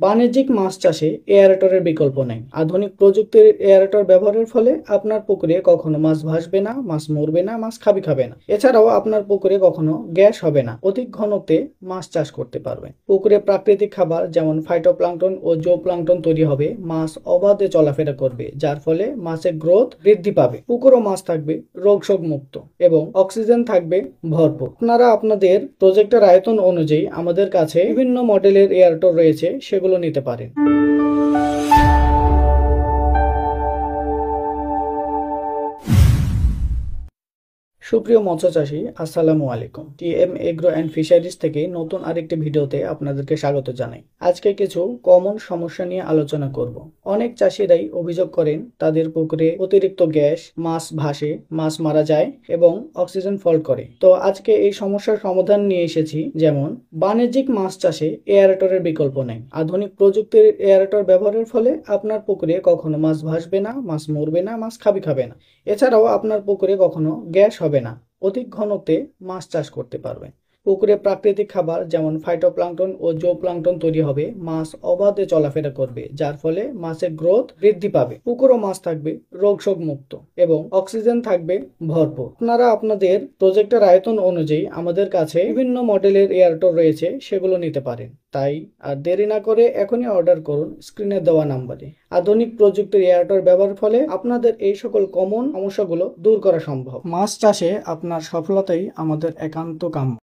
বাণিজ্যিক মাছ চাষে এয়ারেটরের বিকল্প নেই। আধুনিক প্রযুক্তির এয়ারেটর ব্যবহারের ফলে আপনার পুকুরে কখনো মাছ ভাসবে না, মাছ মরবে না, মাছ খাবে না। এছাড়াও আপনার পুকুরে কখনো গ্যাস হবে না। অধিক ঘনত্বে মাছ চাষ করতে পারবেন। পুকুরে প্রাকৃতিক খাবার যেমন ফাইটোপ্লাঙ্কটন ও জুওপ্লাঙ্কটন তৈরি হবে। মাছ অবাধে চলাফেরা করবে, যার ফলে মাছের গ্রোথ বৃদ্ধি পাবে। পুকুর ও মাছ থাকবে রোগশোক মুক্ত এবং অক্সিজেন থাকবে ভরপুর। আপনারা আপনাদের প্রজেক্টের আয়তন অনুযায়ী আমাদের কাছে বিভিন্ন মডেলের এয়ারেটর রয়েছে, সেগুলো নিতে পারেন। সুপ্রিয় মৎস্য চাষী, আসসালামু আলাইকুম। টিএম এগ্রো অ্যান্ড ফিশারিজ থেকে নতুন আরেকটি ভিডিওতে আপনাদেরকে স্বাগত জানাই। আজকে কিছু কমন সমস্যা নিয়ে আলোচনা করব। অনেক চাষিরাই অভিযোগ করেন তাদের পুকুরে অতিরিক্ত গ্যাস, মাছ ভাসে, মাছ মারা যায় এবং অক্সিজেন ফল্ট করে। তো আজকে এই সমস্যার সমাধান নিয়ে এসেছি। যেমন বাণিজ্যিক মাছ চাষে এয়ারেটরের বিকল্প নেই। আধুনিক প্রযুক্তির এয়ারেটর ব্যবহারের ফলে আপনার পুকুরে কখনো মাছ ভাসবে না, মাছ মরবে না, মাছ খাবে না। এছাড়াও আপনার পুকুরে কখনো গ্যাস হবে না। অধিক ঘনত্বে মাছ চাষ করতে পারবেন। পুকুরে প্রাকৃতিক খাবার যেমন ফাইটোপ্লাঙ্কটন ও জুওপ্লাঙ্কটন তৈরি হবে। মাছ অবাধে চলাফেরা করবে, যার ফলে মাছের গ্রোথ বৃদ্ধি পাবে। পুকুর ও মাছ থাকবে রোগশোক মুক্ত এবং অক্সিজেন থাকবে ভরপুর। আপনারা আপনাদের প্রজেক্টের আয়তন অনুযায়ী আমাদের কাছে বিভিন্ন মডেলের এয়ারটর রয়েছে, সেগুলো নিতে পারেন। তাই আর দেরি না করে এখনই অর্ডার করুন স্ক্রিনে দেওয়া নাম্বারে। আধুনিক প্রযুক্তির এয়ারটর ব্যবহারের ফলে আপনাদের এই সকল কমন সমস্যাগুলো দূর করা সম্ভব। মাছ চাষে আপনার সফলতাই আমাদের একান্ত কাম্য।